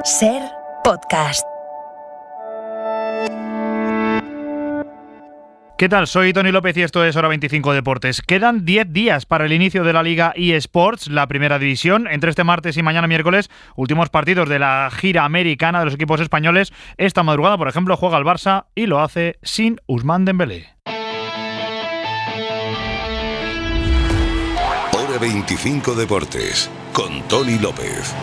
SER Podcast. ¿Qué tal? Soy Tony López y esto es Hora 25 Deportes. Quedan 10 días para el inicio de la Liga eSports, la primera división. Entre este martes y mañana miércoles, últimos partidos de la gira americana de los equipos españoles. Esta madrugada, por ejemplo, juega el Barça y lo hace sin Ousmane Dembélé. Hora 25 Deportes, con Tony López.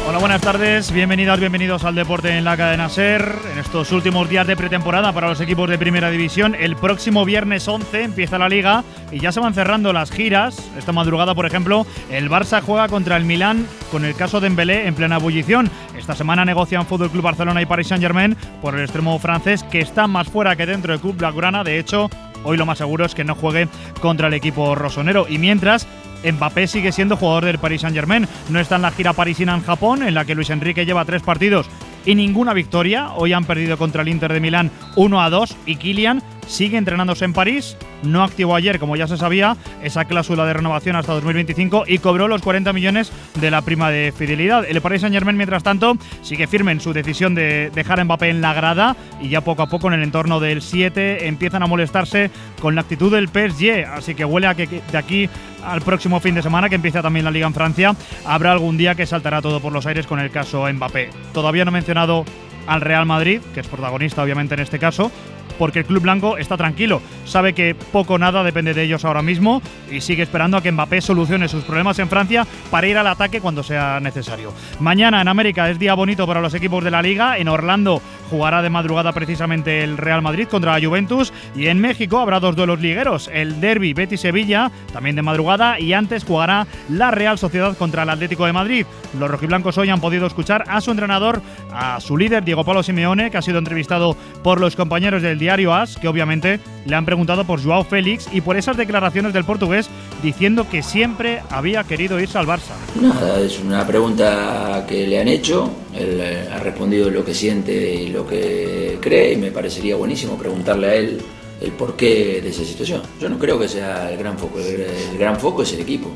Hola, buenas tardes, bienvenidos al deporte en la cadena SER. En estos últimos días de pretemporada para los equipos de primera división, el próximo viernes 11 empieza la Liga y ya se van cerrando las giras. Esta madrugada, por ejemplo, el Barça juega contra el Milán con el caso de Dembélé en plena ebullición. Esta semana negocian Fútbol Club Barcelona y Paris Saint-Germain por el extremo francés, que está más fuera que dentro del club blaugrana. De hecho, hoy lo más seguro es que no juegue contra el equipo rosonero. Y mientras, Mbappé sigue siendo jugador del Paris Saint-Germain. No está en la gira parisina en Japón, en la que Luis Enrique lleva 3 partidos y ninguna victoria. Hoy han perdido contra el Inter de Milán 1-2 y Kylian sigue entrenándose en París. No activó ayer, como ya se sabía, esa cláusula de renovación hasta 2025 y cobró los 40 millones de la prima de fidelidad. El Paris Saint-Germain, mientras tanto, sigue firme en su decisión de dejar a Mbappé en la grada y ya poco a poco en el entorno del 7 empiezan a molestarse con la actitud del PSG. Así que huele a que de aquí al próximo fin de semana, que empieza también la Liga en Francia, habrá algún día que saltará todo por los aires con el caso Mbappé. Todavía no he mencionado al Real Madrid, que es protagonista obviamente en este caso, porque el club blanco está tranquilo, sabe que poco o nada depende de ellos ahora mismo y sigue esperando a que Mbappé solucione sus problemas en Francia para ir al ataque cuando sea necesario. Mañana en América es día bonito para los equipos de la Liga. En Orlando jugará de madrugada precisamente el Real Madrid contra la Juventus y en México habrá 2 duelos ligueros, el derbi Betis-Sevilla también de madrugada y antes jugará la Real Sociedad contra el Atlético de Madrid. Los rojiblancos hoy han podido escuchar a su entrenador, a su líder Diego Pablo Simeone, que ha sido entrevistado por los compañeros del diario AS, que obviamente le han preguntado por Joao Félix y por esas declaraciones del portugués diciendo que siempre había querido irse al Barça. Nada, es una pregunta que le han hecho, él ha respondido lo que siente y lo que cree y me parecería buenísimo preguntarle a él el porqué de esa situación. Yo no creo que sea el gran foco, el gran foco es el equipo.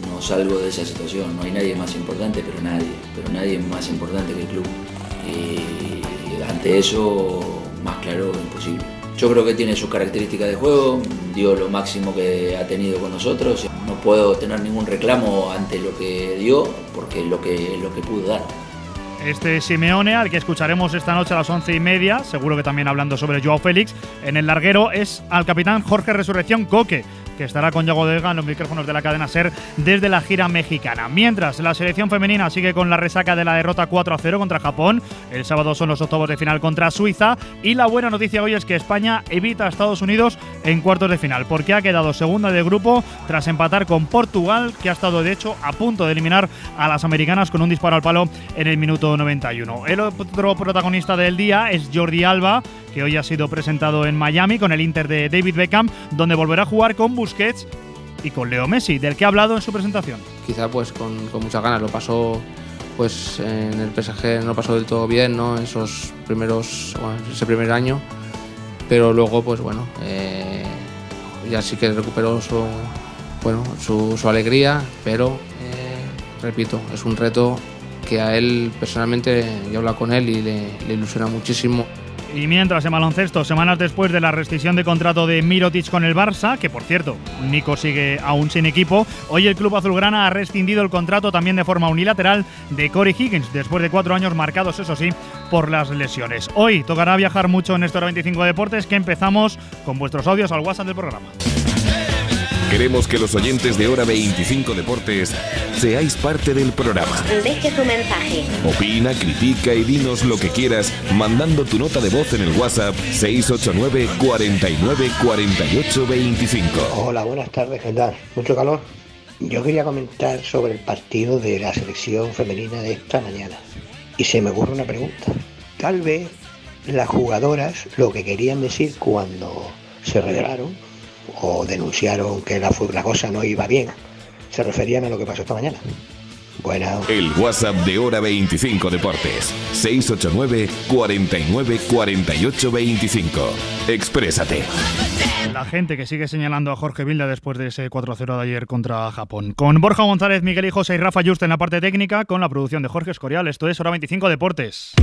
No salgo de esa situación, no hay nadie más importante, pero nadie más importante que el club. Y ante eso, más claro imposible. Yo creo que tiene sus características de juego, dio lo máximo que ha tenido con nosotros. No puedo tener ningún reclamo ante lo que dio, porque es lo que pudo dar. Este Simeone, al que escucharemos esta noche a las 11:30, seguro que también hablando sobre Joao Félix, en el larguero es al capitán Jorge Resurrección Coque, que estará con Yago Delga en los micrófonos de la cadena SER desde la gira mexicana. Mientras, la selección femenina sigue con la resaca de la derrota 4-0 contra Japón. El sábado son los octavos de final contra Suiza y la buena noticia hoy es que España evita a Estados Unidos en cuartos de final, porque ha quedado segunda de grupo tras empatar con Portugal, que ha estado de hecho a punto de eliminar a las americanas con un disparo al palo en el minuto 91. El otro protagonista del día es Jordi Alba, que hoy ha sido presentado en Miami con el Inter de David Beckham, donde volverá a jugar con Busquets y con Leo Messi, del que ha hablado en su presentación. Quizá pues con muchas ganas, lo pasó pues en el PSG, no pasó del todo bien, ¿no? Ese primer año, pero luego pues bueno, ya sí que recuperó su alegría, pero repito, es un reto que a él personalmente, yo hablo con él y le ilusiona muchísimo. Y mientras, en baloncesto, semanas después de la rescisión de contrato de Mirotic con el Barça, que por cierto, Nico sigue aún sin equipo, hoy el club azulgrana ha rescindido el contrato también de forma unilateral de Corey Higgins, después de 4 años marcados, eso sí, por las lesiones. Hoy tocará viajar mucho en Hora 25 Deportes, que empezamos con vuestros audios al WhatsApp del programa. Queremos que los oyentes de Hora 25 Deportes seáis parte del programa. Deje su mensaje. Opina, critica y dinos lo que quieras mandando tu nota de voz en el WhatsApp 689 49 48 25. Hola, buenas tardes, ¿qué tal? ¿Mucho calor? Yo quería comentar sobre el partido de la selección femenina de esta mañana. Y se me ocurre una pregunta. Tal vez las jugadoras lo que querían decir cuando se rebelaron o denunciaron que la cosa no iba bien, se referían a lo que pasó esta mañana. Bueno. El WhatsApp de Hora 25 Deportes. 689 49 48 25. Exprésate. La gente que sigue señalando a Jorge Vilda después de ese 4-0 de ayer contra Japón. Con Borja González, Miguel Hijos y Rafa Juste en la parte técnica, con la producción de Jorge Escorial. Esto es Hora 25 Deportes.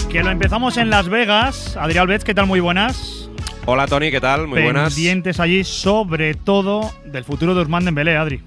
Que lo empezamos en Las Vegas. Adrián Alves, ¿qué tal? Muy buenas. Hola Tony, ¿qué tal? Muy buenas. Pendientes allí sobre todo del futuro de Ousmane Dembélé, Adri.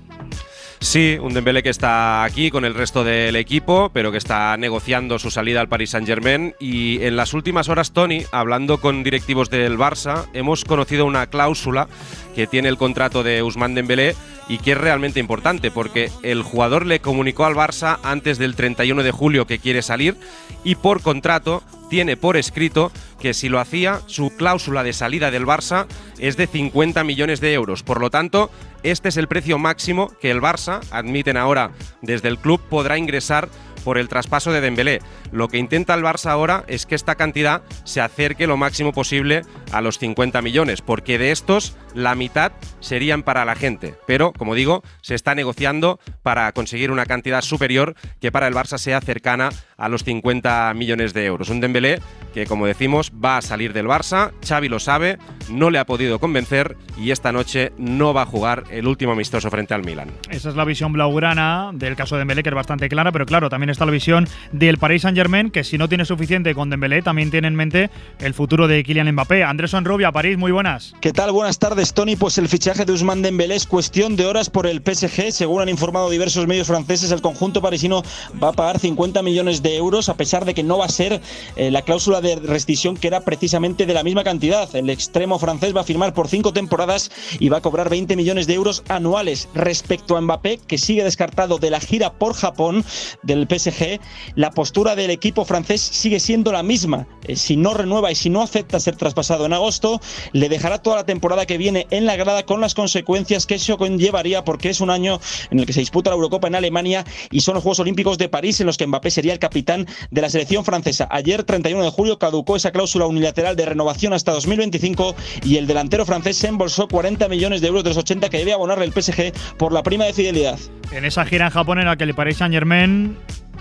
Sí, un Dembélé que está aquí con el resto del equipo, pero que está negociando su salida al Paris Saint-Germain. Y en las últimas horas, Tony, hablando con directivos del Barça, hemos conocido una cláusula que tiene el contrato de Ousmane Dembélé y que es realmente importante porque el jugador le comunicó al Barça antes del 31 de julio que quiere salir y por contrato tiene por escrito que si lo hacía, su cláusula de salida del Barça es de 50 millones de euros. Por lo tanto, este es el precio máximo que el Barça, admiten ahora desde el club, podrá ingresar por el traspaso de Dembélé. Lo que intenta el Barça ahora es que esta cantidad se acerque lo máximo posible a los 50 millones, porque de estos la mitad serían para la gente. Pero, como digo, se está negociando para conseguir una cantidad superior que para el Barça sea cercana a los 50 millones de euros. Un Dembélé que, como decimos, va a salir del Barça. Xavi lo sabe, no le ha podido convencer y esta noche no va a jugar el último amistoso frente al Milan. Esa es la visión blaugrana del caso de Dembélé, que es bastante clara, pero claro, también está la visión del Paris Saint-Germain, que si no tiene suficiente con Dembélé, también tiene en mente el futuro de Kylian Mbappé. Andrés Sonrubia, París, muy buenas. ¿Qué tal? Buenas tardes, Tony. Pues el fichaje de Ousmane Dembélé es cuestión de horas por el PSG. Según han informado diversos medios franceses, el conjunto parisino va a pagar 50 millones de euros, a pesar de que no va a ser la cláusula de rescisión, que era precisamente de la misma cantidad. El extremo francés va a firmar por 5 temporadas y va a cobrar 20 millones de euros anuales. Respecto a Mbappé, que sigue descartado de la gira por Japón del PSG, la postura del equipo francés sigue siendo la misma. Si no renueva y si no acepta ser traspasado en agosto, le dejará toda la temporada que viene en la grada, con las consecuencias que eso conllevaría, porque es un año en el que se disputa la Eurocopa en Alemania y son los Juegos Olímpicos de París, en los que Mbappé sería el capitán de la selección francesa. Ayer, 31 de julio, caducó esa cláusula unilateral de renovación hasta 2025 y el delantero francés se embolsó 40 millones de euros de los 80 que debe abonarle el PSG por la prima de fidelidad. En esa gira en Japón en la que el Paris Saint-Germain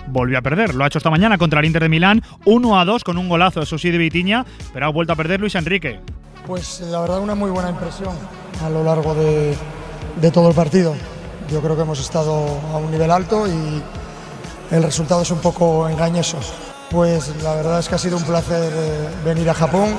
volvió a perder. Lo ha hecho esta mañana contra el Inter de Milán, 1-2 con un golazo, eso sí, de Vitinha, pero ha vuelto a perder Luis Enrique. Pues la verdad, una muy buena impresión a lo largo de todo el partido. Yo creo que hemos estado a un nivel alto y el resultado es un poco engañoso. Pues la verdad es que ha sido un placer venir a Japón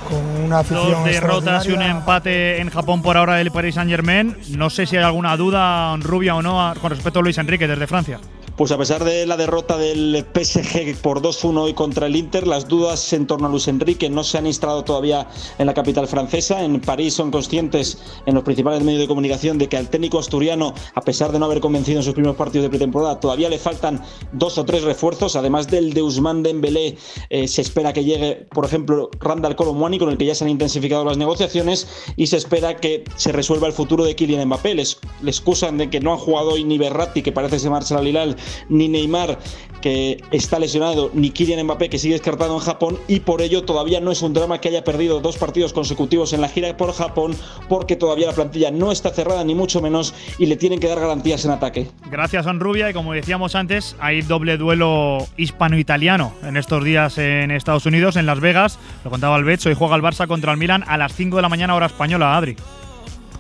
con una afición. 2 derrotas y un empate en Japón por ahora del Paris Saint-Germain. No sé si hay alguna duda, Rubia o no, con respecto a Luis Enrique desde Francia. Pues a pesar de la derrota del PSG por 2-1 hoy contra el Inter, las dudas en torno a Luis Enrique no se han instalado todavía en la capital francesa. En París son conscientes en los principales medios de comunicación de que al técnico asturiano, a pesar de no haber convencido en sus primeros partidos de pretemporada, todavía le faltan 2 o 3 refuerzos. Además del de Ousmane Dembélé, se espera que llegue, por ejemplo, Randal Kolo Muani, con el que ya se han intensificado las negociaciones, y se espera que se resuelva el futuro de Kylian Mbappé. Le excusan de que no han jugado hoy ni Verratti, que parece se marcha al Hilal, ni Neymar, que está lesionado, ni Kylian Mbappé, que sigue descartado en Japón, y por ello todavía no es un drama que haya perdido 2 partidos consecutivos en la gira por Japón, porque todavía la plantilla no está cerrada, ni mucho menos, y le tienen que dar garantías en ataque. Gracias, Onrubia, y como decíamos antes, hay doble duelo hispano-italiano en estos días en Estados Unidos, en Las Vegas. Lo contaba Alves, hoy juega el Barça contra el Milan a las 5 de la mañana, hora española, Adri.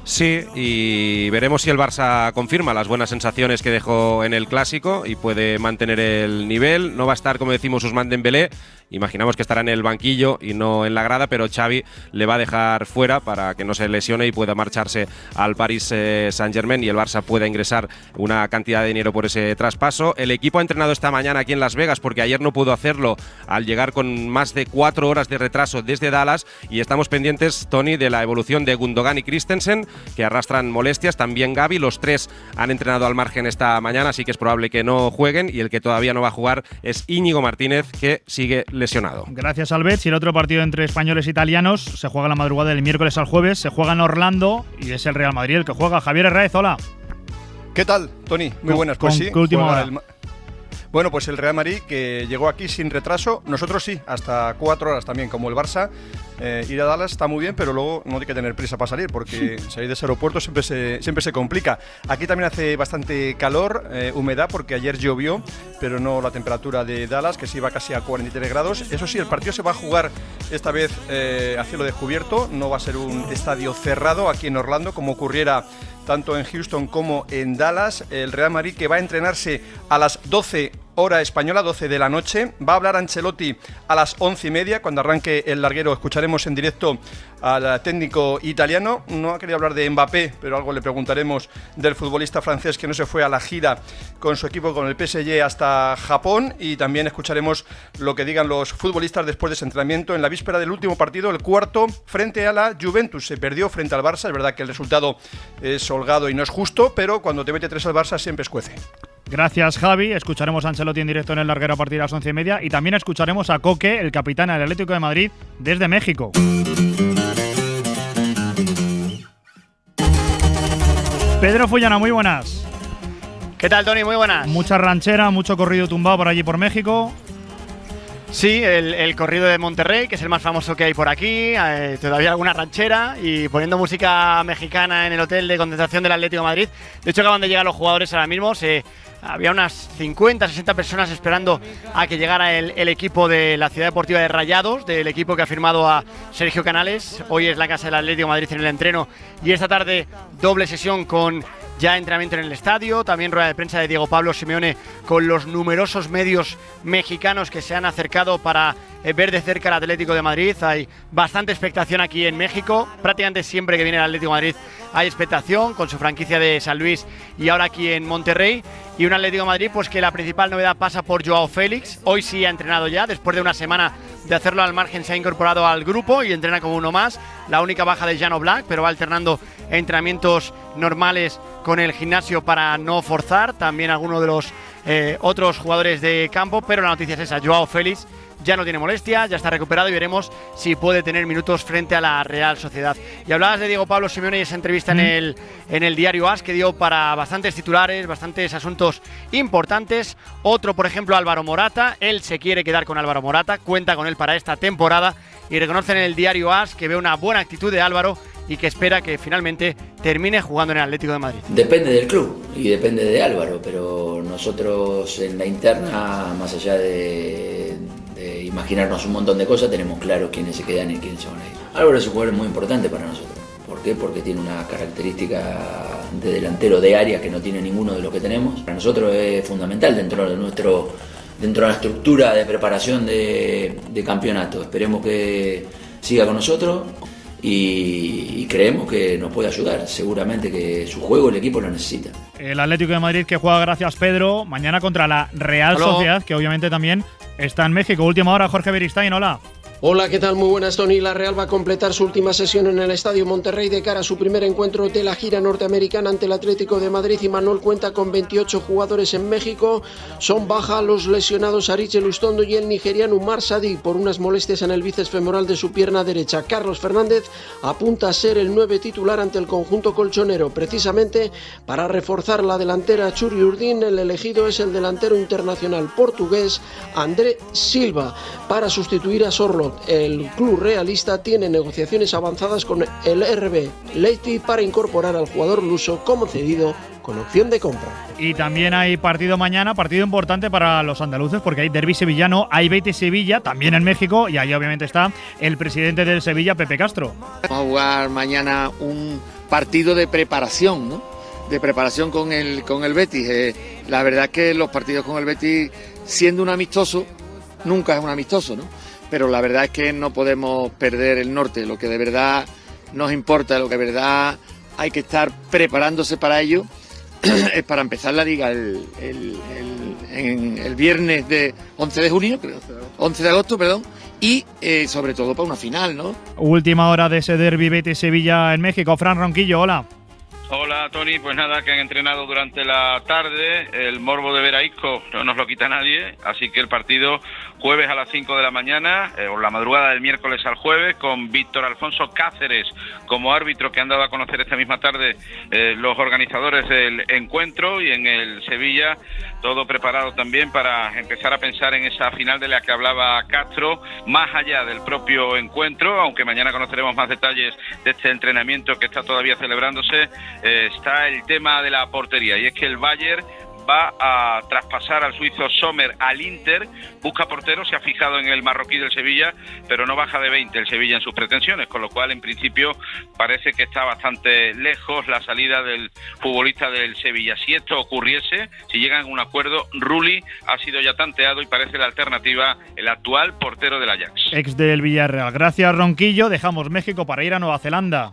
Sí, y veremos si el Barça confirma las buenas sensaciones que dejó en el Clásico y puede mantener el nivel. No va a estar, como decimos, Ousmane Dembélé. Imaginamos que estará en el banquillo y no en la grada, pero Xavi le va a dejar fuera para que no se lesione y pueda marcharse al Paris Saint-Germain y el Barça pueda ingresar una cantidad de dinero por ese traspaso. El equipo ha entrenado esta mañana aquí en Las Vegas porque ayer no pudo hacerlo al llegar con más de 4 horas de retraso desde Dallas, y estamos pendientes, Tony, de la evolución de Gundogan y Christensen, que arrastran molestias. También Gavi, los 3 han entrenado al margen esta mañana, así que es probable que no jueguen, y el que todavía no va a jugar es Íñigo Martínez, que sigue lesionado. Gracias, Albert. Y el otro partido entre españoles e italianos se juega la madrugada del miércoles al jueves, se juega en Orlando y es el Real Madrid el que juega. Javier Herrera, hola. ¿Qué tal, Tony? Muy buenas. Pues sí. ¿Qué última hora? Bueno, pues el Real Madrid, que llegó aquí sin retraso, nosotros sí, hasta 4 horas también, como el Barça. Ir a Dallas está muy bien, pero luego no hay que tener prisa para salir, porque salir de ese aeropuerto siempre se complica. Aquí también hace bastante calor, humedad, porque ayer llovió, pero no la temperatura de Dallas, que se iba casi a 43 grados. Eso sí, el partido se va a jugar esta vez a cielo descubierto, no va a ser un estadio cerrado aquí en Orlando, como ocurriera tanto en Houston como en Dallas. El Real Madrid, que va a entrenarse a las 12 hora española, 12 de la noche. Va a hablar Ancelotti a las 11:30, cuando arranque el larguero. Escucharemos en directo al técnico italiano. No ha querido hablar de Mbappé, pero algo le preguntaremos del futbolista francés que no se fue a la gira con su equipo, con el PSG, hasta Japón. Y también escucharemos lo que digan los futbolistas después de ese entrenamiento en la víspera del último partido, el cuarto, frente a la Juventus. Se perdió frente al Barça. Es verdad que el resultado es holgado y no es justo, pero cuando te mete 3 al Barça siempre escuece. Gracias, Javi. Escucharemos a Ancelotti en directo en el larguero a partir de las 11:30 y también escucharemos a Coque, el capitán del Atlético de Madrid, desde México. Pedro Fullana, muy buenas. ¿Qué tal, Tony? Muy buenas. Mucha ranchera, mucho corrido tumbado por allí por México. Sí, el corrido de Monterrey, que es el más famoso que hay por aquí, todavía alguna ranchera y poniendo música mexicana en el hotel de concentración del Atlético de Madrid. De hecho, acaban de llegar los jugadores ahora mismo. Había unas 50, 60 personas esperando a que llegara el equipo de la Ciudad Deportiva de Rayados, del equipo que ha firmado a Sergio Canales. Hoy es la casa del Atlético de Madrid en el entreno y esta tarde doble sesión con ya entrenamiento en el estadio, también rueda de prensa de Diego Pablo Simeone con los numerosos medios mexicanos que se han acercado para ver de cerca al Atlético de Madrid. Hay bastante expectación aquí en México, prácticamente siempre que viene el Atlético de Madrid hay expectación, con su franquicia de San Luis y ahora aquí en Monterrey. Y un Atlético de Madrid pues que la principal novedad pasa por Joao Félix. Hoy sí ha entrenado ya, después de una semana de hacerlo al margen se ha incorporado al grupo y entrena como uno más. La única baja de Jan Oblak, pero va alternando entrenamientos normales con el gimnasio para no forzar. También algunos de los otros jugadores de campo, pero la noticia es esa: Joao Félix ya no tiene molestia, ya está recuperado y veremos si puede tener minutos frente a la Real Sociedad. Y hablabas de Diego Pablo Simeone y esa entrevista en el diario AS, que dio para bastantes titulares, bastantes asuntos importantes. Otro, por ejemplo, Álvaro Morata. Él se quiere quedar con Álvaro Morata, cuenta con él para esta temporada y reconoce en el diario AS que ve una buena actitud de Álvaro y que espera que finalmente termine jugando en el Atlético de Madrid. Depende del club y depende de Álvaro, pero nosotros en la interna, más allá de imaginarnos un montón de cosas, tenemos claro quiénes se quedan y quiénes se van a ir. Álvaro es un jugador muy importante para nosotros. ¿Por qué? Porque tiene una característica de delantero de área que no tiene ninguno de los que tenemos. Para nosotros es fundamental dentro de la estructura de preparación de campeonato. Esperemos que siga con nosotros y creemos que nos puede ayudar. Seguramente que su juego el equipo lo necesita. El Atlético de Madrid que juega, gracias Pedro, mañana contra la Real Sociedad, que obviamente también está en México. Última hora, Jorge Beristain, hola. Hola, ¿qué tal? Muy buenas, Tony. La Real va a completar su última sesión en el Estadio Monterrey de cara a su primer encuentro de la gira norteamericana ante el Atlético de Madrid. Y Manuel cuenta con 28 jugadores en México. Son baja los lesionados Ariche Lustondo y el nigeriano Umar Sadik por unas molestias en el bíceps femoral de su pierna derecha. Carlos Fernández apunta a ser el 9 titular ante el conjunto colchonero. Precisamente para reforzar la delantera Churi Urdín, el elegido es el delantero internacional portugués André Silva para sustituir a Sorlo. El club realista tiene negociaciones avanzadas con el RB Leipzig para incorporar al jugador luso como cedido con opción de compra. Y también hay partido mañana, partido importante para los andaluces porque hay derbi sevillano, hay Betis-Sevilla, también en México, y ahí obviamente está el presidente del Sevilla, Pepe Castro. Vamos a jugar mañana un partido de preparación, ¿no? De preparación con el Betis. La verdad es que los partidos con el Betis, siendo un amistoso, nunca es un amistoso, ¿no? Pero la verdad es que no podemos perder el norte. Lo que de verdad nos importa, lo que de verdad hay que estar preparándose para ello, es para empezar la liga el viernes de 11 de junio, 11 de agosto, perdón, y sobre todo para una final, ¿no? Última hora de ese derbi Betis-Sevilla en México. Fran Ronquillo, hola. Hola, Tony. Pues nada, que han entrenado durante la tarde. El morbo de ver a Isco no nos lo quita nadie, así que el partido jueves a las 5 de la mañana, o la madrugada del miércoles al jueves, con Víctor Alfonso Cáceres como árbitro, que han dado a conocer esta misma tarde los organizadores del encuentro, y en el Sevilla todo preparado también para empezar a pensar en esa final de la que hablaba Castro, más allá del propio encuentro, aunque mañana conoceremos más detalles de este entrenamiento que está todavía celebrándose. Está el tema de la portería, y es que el Bayern va a traspasar al suizo Sommer al Inter, busca portero, se ha fijado en el marroquí del Sevilla, pero no baja de 20 el Sevilla en sus pretensiones, con lo cual en principio parece que está bastante lejos la salida del futbolista del Sevilla. Si esto ocurriese, si llegan a un acuerdo, Rulli ha sido ya tanteado y parece la alternativa el actual portero del Ajax. Ex del Villarreal. Gracias, Ronquillo. Dejamos México para ir a Nueva Zelanda.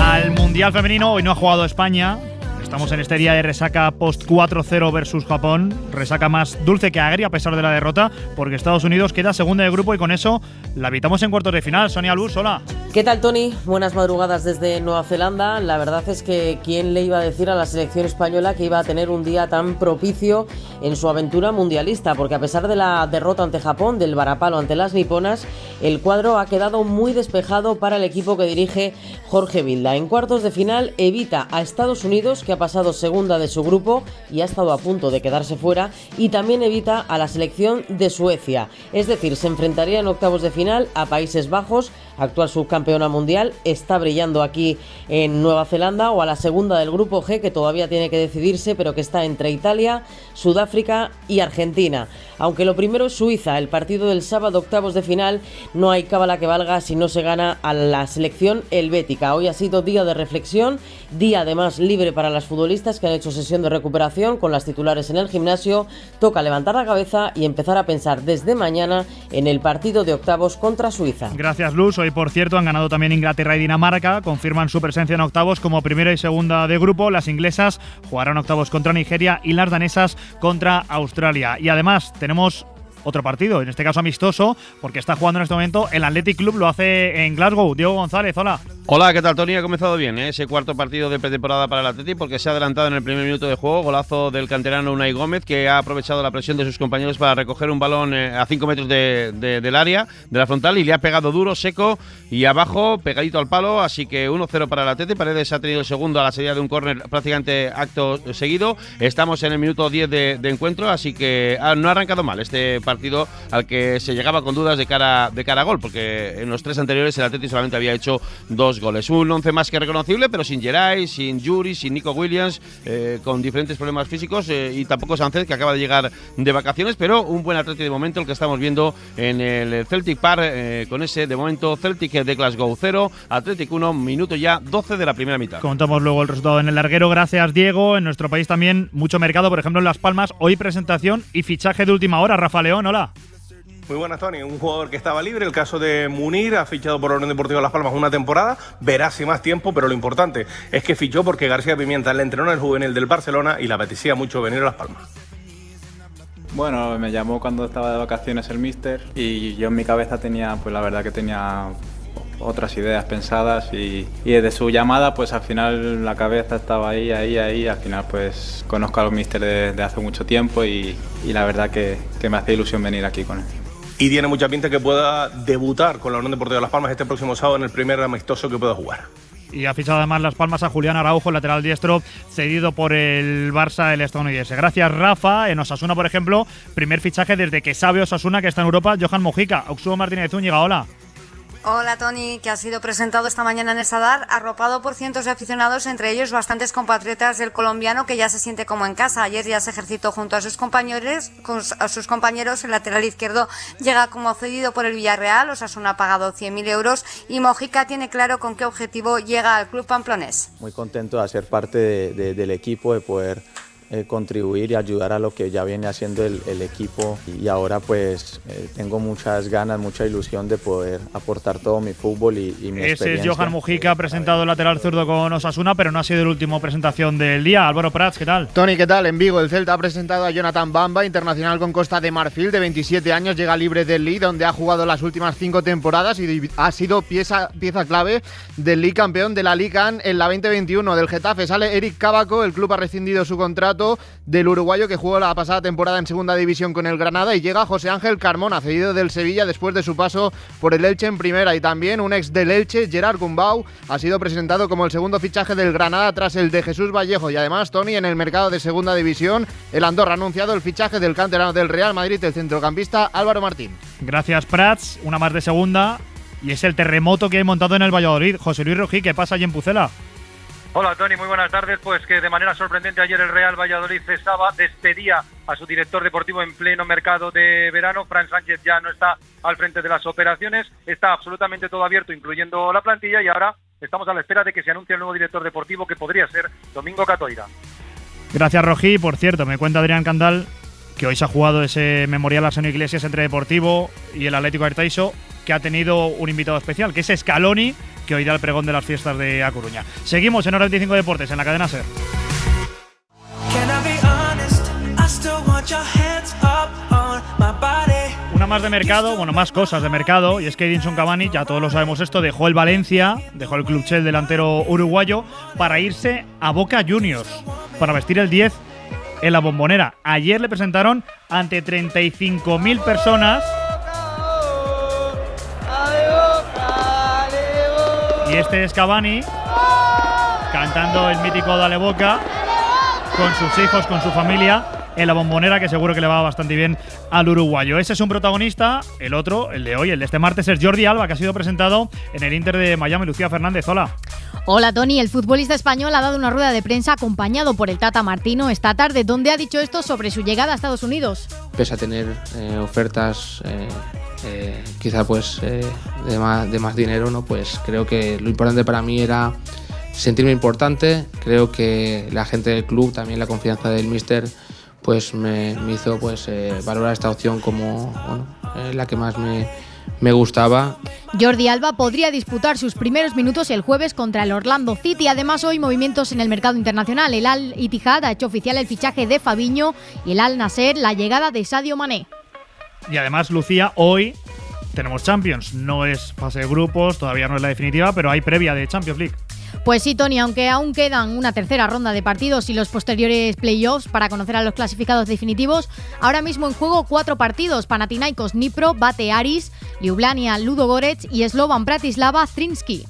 Al Mundial Femenino hoy no ha jugado España. Estamos en este día de resaca post 4-0 versus Japón. Resaca más dulce que agria a pesar de la derrota, porque Estados Unidos queda segunda de grupo y con eso la evitamos en cuartos de final. Sonia Luz, hola. ¿Qué tal, Tony? Buenas madrugadas desde Nueva Zelanda. La verdad es que ¿quién le iba a decir a la selección española que iba a tener un día tan propicio en su aventura mundialista? Porque a pesar de la derrota ante Japón, del varapalo ante las niponas, el cuadro ha quedado muy despejado para el equipo que dirige Jorge Vilda. En cuartos de final evita a Estados Unidos, que ha pasado segunda de su grupo y ha estado a punto de quedarse fuera, y también evita a la selección de Suecia. Es decir, se enfrentaría en octavos de final a Países Bajos, actual subcampeona mundial, está brillando aquí en Nueva Zelanda, o a la segunda del grupo G, que todavía tiene que decidirse, pero que está entre Italia, Sudáfrica y Argentina. Aunque lo primero es Suiza, el partido del sábado, octavos de final, no hay cábala que valga si no se gana a la selección helvética. Hoy ha sido día de reflexión, día además libre para las futbolistas que han hecho sesión de recuperación con las titulares en el gimnasio. Toca levantar la cabeza y empezar a pensar desde mañana en el partido de octavos contra Suiza. Gracias, Luz. Hoy, por cierto, han ganado también Inglaterra y Dinamarca, confirman su presencia en octavos como primera y segunda de grupo. Las inglesas jugarán octavos contra Nigeria y las danesas contra Australia. Y además tenemos otro partido, en este caso amistoso, porque está jugando en este momento el Athletic Club, lo hace en Glasgow. Diego González, hola. Hola, ¿qué tal, Tony? Ha comenzado bien ese cuarto partido de pretemporada para el Athletic, porque se ha adelantado en el primer minuto de juego. Golazo del canterano Unai Gómez, que ha aprovechado la presión de sus compañeros para recoger un balón a 5 metros del área, de la frontal, y le ha pegado duro, seco y abajo, pegadito al palo. Así que 1-0 para el Athletic. Paredes ha tenido el segundo a la salida de un córner prácticamente acto seguido. Estamos en el minuto 10 de encuentro, así que no ha arrancado mal este partido, al que se llegaba con dudas de cara a gol, porque en los 3 anteriores el Athletic solamente había hecho 2 goles. Un 11 más que reconocible, pero sin Geray, sin Yuri, sin Nico Williams, con diferentes problemas físicos, y tampoco Sánchez, que acaba de llegar de vacaciones, pero un buen Athletic de momento el que estamos viendo en el Celtic Park, con ese de momento Celtic de Glasgow 0, Athletic 1, minuto ya 12 de la primera mitad. Contamos luego el resultado en el larguero. Gracias, Diego. En nuestro país también mucho mercado, por ejemplo en Las Palmas, hoy presentación y fichaje de última hora. Rafa León, hola. Muy buenas, Tony. Un jugador que estaba libre, el caso de Munir, ha fichado por la Unión Deportiva Las Palmas una temporada, verá si más tiempo, pero lo importante es que fichó porque García Pimienta le entrenó en el juvenil del Barcelona y le apetecía mucho venir a Las Palmas. Bueno, me llamó cuando estaba de vacaciones el míster y yo en mi cabeza tenía, pues la verdad que tenía otras ideas pensadas y desde su llamada pues al final la cabeza estaba ahí, al final pues conozco a los míster de hace mucho tiempo y la verdad que me hace ilusión venir aquí con él. Y tiene mucha pinta que pueda debutar con la Unión Deportiva Las Palmas este próximo sábado en el primer amistoso que pueda jugar. Y ha fichado además Las Palmas a Julián Araujo, lateral diestro, cedido por el Barça, el estadounidense. Gracias, Rafa. En Osasuna, por ejemplo, primer fichaje desde que sabe Osasuna que está en Europa, Johan Mojica. Auxuo Martínez Zúñiga, hola. Hola, Tony, que ha sido presentado esta mañana en el Sadar, arropado por cientos de aficionados, entre ellos bastantes compatriotas del colombiano, que ya se siente como en casa. Ayer ya se ejercitó junto a sus compañeros. El lateral izquierdo llega como cedido por el Villarreal. Osasuna ha pagado 100.000 euros y Mojica tiene claro con qué objetivo llega al club pamplonés. Muy contento de ser parte del equipo, de poder contribuir y ayudar a lo que ya viene haciendo el equipo, y ahora pues tengo muchas ganas, mucha ilusión de poder aportar todo mi fútbol y mi experiencia. Ese es Johan Mojica, presentado lateral zurdo con Osasuna, pero no ha sido el último presentación del día. Álvaro Prats, ¿qué tal? Tony, ¿qué tal? En Vigo el Celta ha presentado a Jonathan Bamba, internacional con Costa de Marfil, de 27 años, llega libre del Lille, donde ha jugado las últimas 5 temporadas y ha sido pieza clave del Lille, campeón de la Liga en la 2021. Del Getafe sale Eric Cábaco, el club ha rescindido su contrato contrato del uruguayo que jugó la pasada temporada en segunda división con el Granada, y llega José Ángel Carmona, cedido del Sevilla después de su paso por el Elche en primera. Y también un ex del Elche, Gerard Gumbau, ha sido presentado como el segundo fichaje del Granada tras el de Jesús Vallejo. Y además, Tony, en el mercado de segunda división, el Andorra ha anunciado el fichaje del canterano del Real Madrid, el centrocampista Álvaro Martín. Gracias, Prats. Una más de segunda, y es el terremoto que he montado en el Valladolid. José Luis Rojí, ¿qué pasa allí en Pucela? Hola Tony, muy buenas tardes. Pues que de manera sorprendente ayer el Real Valladolid despedía a su director deportivo en pleno mercado de verano. Fran Sánchez ya no está al frente de las operaciones, está absolutamente todo abierto, incluyendo la plantilla, y ahora estamos a la espera de que se anuncie el nuevo director deportivo, que podría ser Domingo Catoira. Gracias, Rojí. Por cierto, me cuenta Adrián Candal que hoy se ha jugado ese memorial a Arsène Iglesias entre Deportivo y el Atlético Arteixo, que ha tenido un invitado especial, que es Scaloni, que hoy da el pregón de las fiestas de A Coruña. Seguimos en Hora 25 Deportes, en la cadena SER. Una más de mercado, bueno, más cosas de mercado, y es que Edinson Cavani, ya todos lo sabemos esto, dejó el Valencia, dejó el Club Chel, delantero uruguayo, para irse a Boca Juniors, para vestir el 10 en la Bombonera. Ayer le presentaron ante 35.000 personas. Y este es Cavani cantando el mítico Dale Boca con sus hijos, con su familia, en la Bombonera, que seguro que le va bastante bien al uruguayo. Ese es un protagonista. El otro, el de hoy, el de este martes, es Jordi Alba, que ha sido presentado en el Inter de Miami. Lucía Fernández, hola. Hola Tony, el futbolista español ha dado una rueda de prensa acompañado por el Tata Martino esta tarde, donde ha dicho esto sobre su llegada a Estados Unidos. Pese a tener ofertas quizá pues de más dinero, ¿no? Pues creo que lo importante para mí era sentirme importante. Creo que la gente del club, también la confianza del míster, pues me hizo pues valorar esta opción como la que más me gustaba. Jordi Alba podría disputar sus primeros minutos el jueves contra el Orlando City. Además, hoy movimientos en el mercado internacional. El Al Ittihad ha hecho oficial el fichaje de Fabinho y el Al Nassr la llegada de Sadio Mané. Y además, Lucía, hoy tenemos Champions. No es fase de grupos, todavía no es la definitiva, pero hay previa de Champions League. Pues sí, Tony, aunque aún quedan una tercera ronda de partidos y los posteriores playoffs para conocer a los clasificados definitivos, ahora mismo en juego 4 partidos: Panathinaikos Dnipro, Bate Aris, Ljubljana Ludogorets y Slovan Bratislava Zrinjski.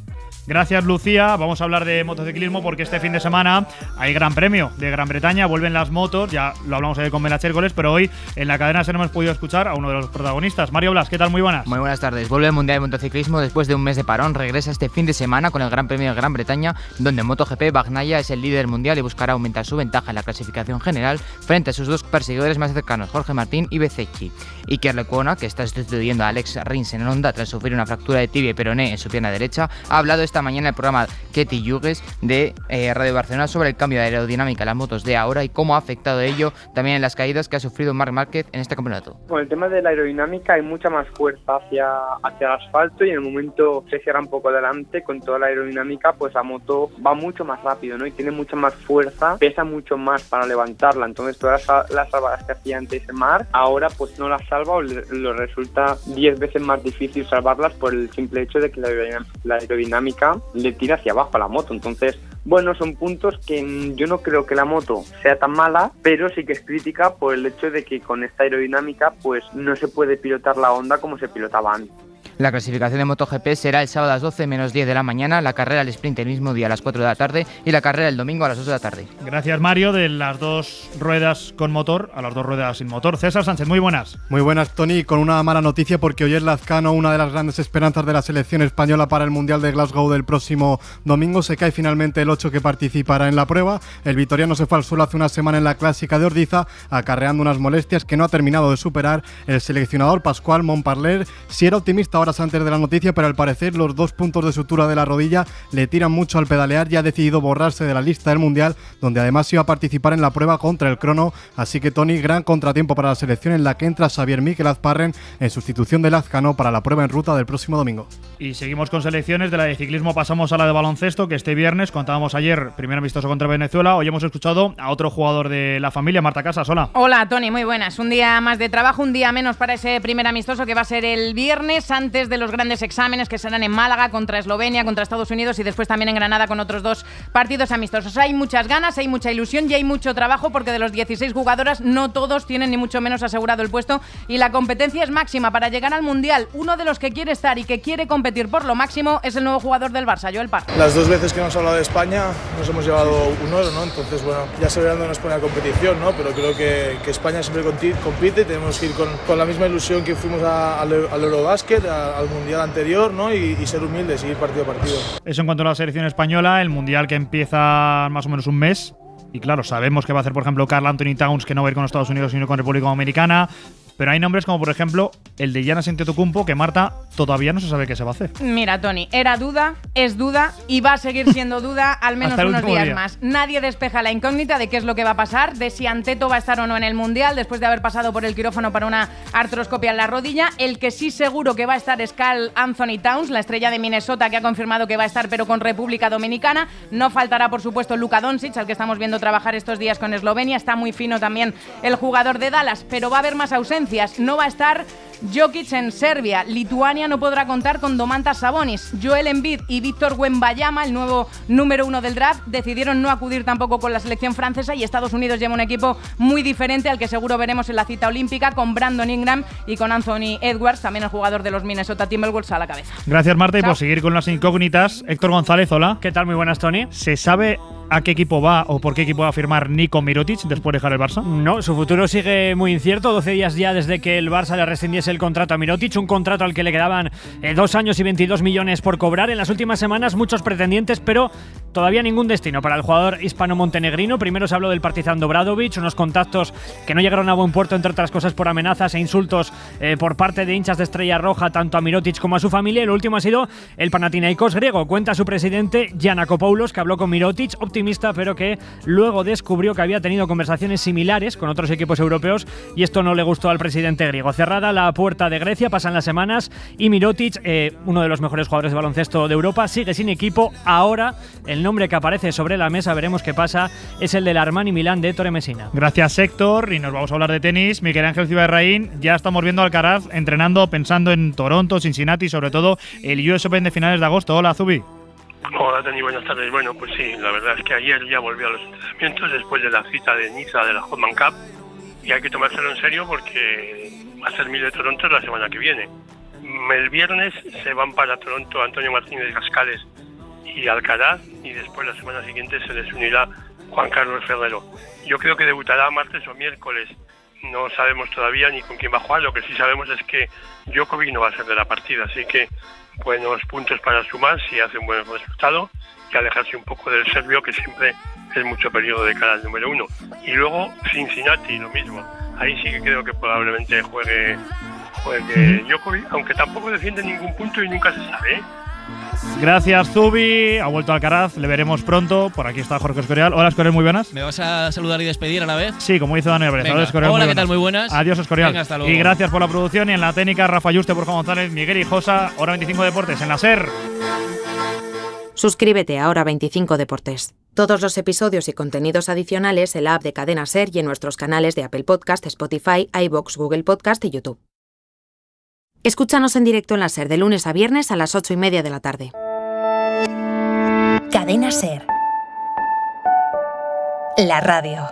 Gracias, Lucía. Vamos a hablar de motociclismo porque este fin de semana hay Gran Premio de Gran Bretaña, vuelven las motos, ya lo hablamos ayer con Bela Chércoles, pero hoy en la cadena se hemos podido escuchar a uno de los protagonistas. Mario Blas, ¿qué tal? Muy buenas. Muy buenas tardes. Vuelve el Mundial de Motociclismo después de un mes de parón, regresa este fin de semana con el Gran Premio de Gran Bretaña, donde en MotoGP Bagnaia es el líder mundial y buscará aumentar su ventaja en la clasificación general frente a sus dos perseguidores más cercanos, Jorge Martín y Bezzecchi. Iker Lecuona, que está sustituyendo a Alex Rins en Honda tras sufrir una fractura de tibia y peroné en su pierna derecha, ha hablado esta mañana en el programa Ketty Yugues de Radio Barcelona sobre el cambio de aerodinámica en las motos de ahora y cómo ha afectado ello también en las caídas que ha sufrido Marc Márquez en este campeonato. Con el tema de la aerodinámica hay mucha más fuerza hacia el asfalto, y en el momento se cierra un poco adelante con toda la aerodinámica, pues la moto va mucho más rápido, ¿no? Y tiene mucha más fuerza, pesa mucho más para levantarla. Entonces todas las salvadas que hacía antes Marc, ahora pues no las salva o le resulta 10 veces más difícil salvarlas por el simple hecho de que la aerodinámica le tira hacia abajo a la moto. Entonces, bueno, son puntos que yo no creo que la moto sea tan mala, pero sí que es crítica por el hecho de que con esta aerodinámica pues no se puede pilotar la Honda como se pilotaba antes. La clasificación de MotoGP será el sábado a las 12 menos 10 de la mañana, la carrera al sprint el mismo día a las 4 de la tarde y la carrera el domingo a las 2 de la tarde. Gracias, Mario. De las dos ruedas con motor a las dos ruedas sin motor. César Sánchez, muy buenas. Muy buenas, Tony, con una mala noticia porque Oyer Lazcano, una de las grandes esperanzas de la selección española para el Mundial de Glasgow del próximo domingo, se cae finalmente el 8 que participará en la prueba. El vitoriano se fue al suelo hace una semana en la clásica de Ordiza, acarreando unas molestias que no ha terminado de superar el seleccionador Pascual Montparler. Si era optimista horas antes de la noticia, pero al parecer los 2 puntos de sutura de la rodilla le tiran mucho al pedalear y ha decidido borrarse de la lista del Mundial, donde además iba a participar en la prueba contra el crono. Así que, Tony, gran contratiempo para la selección, en la que entra Xavier Miquel Azparren en sustitución de Lazcano para la prueba en ruta del próximo domingo. Y seguimos con selecciones. De la de ciclismo pasamos a la de baloncesto, que este viernes, contábamos ayer, primer amistoso contra Venezuela. Hoy hemos escuchado a otro jugador de la familia, Marta Casas. Hola. Hola, Tony, muy buenas. Un día más de trabajo, un día menos para ese primer amistoso que va a ser el viernes ante antes de los grandes exámenes que serán en Málaga contra Eslovenia, contra Estados Unidos y después también en Granada con otros 2 partidos amistosos. Hay muchas ganas, hay mucha ilusión y hay mucho trabajo porque de los 16 jugadoras no todos tienen ni mucho menos asegurado el puesto y la competencia es máxima para llegar al Mundial. Uno de los que quiere estar y que quiere competir por lo máximo es el nuevo jugador del Barça, Joel Parra. Las 2 veces que hemos hablado de España nos hemos llevado un oro, ¿no? Entonces, bueno, ya se verá dónde nos pone la competición, ¿no? Pero creo que España siempre compite y tenemos que ir con la misma ilusión que fuimos al Eurobásquet, al Mundial anterior, ¿no? Y ser humildes y ir partido a partido. Eso en cuanto a la selección española, el Mundial que empieza más o menos un mes. Y claro, sabemos que va a hacer, por ejemplo, Karl Anthony Towns, que no va a ir con Estados Unidos, sino con República Dominicana. Pero hay nombres como, por ejemplo, el de Giannis Antetokounmpo, que Marta todavía no se sabe qué se va a hacer. Mira, Tony, era duda, es duda y va a seguir siendo duda al menos unos días más. Nadie despeja la incógnita de qué es lo que va a pasar, de si Anteto va a estar o no en el Mundial después de haber pasado por el quirófano para una artroscopia en la rodilla. El que sí seguro que va a estar es Karl Anthony Towns, la estrella de Minnesota, que ha confirmado que va a estar pero con República Dominicana. No faltará, por supuesto, Luka Doncic, al que estamos viendo trabajar estos días con Eslovenia. Está muy fino también el jugador de Dallas, pero va a haber más ausencias. No va a estar Jokic en Serbia. Lituania no podrá contar con Domantas Sabonis. Joel Embiid y Víctor Wembanyama, el nuevo número 1 del draft, decidieron no acudir tampoco con la selección francesa y Estados Unidos lleva un equipo muy diferente al que seguro veremos en la cita olímpica, con Brandon Ingram y con Anthony Edwards, también el jugador de los Minnesota Timberwolves, a la cabeza. Gracias, Marta. Chao. Y por seguir con las incógnitas, Héctor González, hola. ¿Qué tal? Muy buenas, Tony. ¿Se sabe a qué equipo va o por qué equipo va a firmar Niko Mirotic después de dejar el Barça? No, su futuro sigue muy incierto. 12 días ya desde que el Barça le rescindiese el contrato a Mirotic, un contrato al que le quedaban 2 años y 22 millones por cobrar. En las últimas semanas muchos pretendientes, pero todavía ningún destino para el jugador hispano-montenegrino. Primero se habló del Partizan de Obradovic, unos contactos que no llegaron a buen puerto, entre otras cosas por amenazas e insultos por parte de hinchas de Estrella Roja, tanto a Mirotic como a su familia. Y lo último ha sido el Panathinaikos griego. Cuenta su presidente Giannakopoulos, que habló con Mirotic, optimista, pero que luego descubrió que había tenido conversaciones similares con otros equipos europeos y esto no le gustó al presidente griego. Cerrada la puerta de Grecia, pasan las semanas y Mirotic, uno de los mejores jugadores de baloncesto de Europa, sigue sin equipo. Ahora el nombre que aparece sobre la mesa, veremos qué pasa, es el del Armani Milán de Ettore Messina. Gracias, Héctor, y nos vamos a hablar de tenis. Miguel Ángel Cibaerraín, ya estamos viendo a Alcaraz entrenando, pensando en Toronto, Cincinnati y sobre todo el US Open de finales de agosto. Hola, Zubi. Hola, Tony, buenas tardes. Bueno, pues sí, la verdad es que ayer ya volvió a los entrenamientos después de la cita de Niza de la Hotman Cup y hay que tomárselo en serio porque va a ser 1000 de Toronto la semana que viene. El viernes se van para Toronto Antonio Martínez Gascales y Alcaraz y después la semana siguiente se les unirá Juan Carlos Ferrero. Yo creo que debutará martes o miércoles. No sabemos todavía ni con quién va a jugar. Lo que sí sabemos es que Djokovic no va a ser de la partida, así que buenos puntos para sumar si hace un buen resultado y alejarse un poco del serbio, que siempre es mucho periodo de cara al número 1. Y luego Cincinnati, lo mismo. Ahí sí que creo que probablemente juegue Djokovic, aunque tampoco defiende ningún punto y nunca se sabe, ¿eh? Gracias, Zubi. Ha vuelto Alcaraz, le veremos pronto. Por aquí está Jorge Escorial. Hola, Escorial, muy buenas. ¿Me vas a saludar y despedir a la vez? Sí, como hizo Daniel Brez. Hola, ¿qué tal? Muy buenas. Adiós, Escorial. Venga, hasta luego. Y gracias por la producción y en la técnica, Rafa Yuste, Borja González, Miguel Hijosa, Hora 25 Deportes en la SER. Suscríbete a Hora 25 Deportes. Todos los episodios y contenidos adicionales en la app de Cadena SER y en nuestros canales de Apple Podcast, Spotify, iVoox, Google Podcast y YouTube. Escúchanos en directo en la SER de lunes a viernes a las 8:30 de la tarde. Cadena SER. La radio.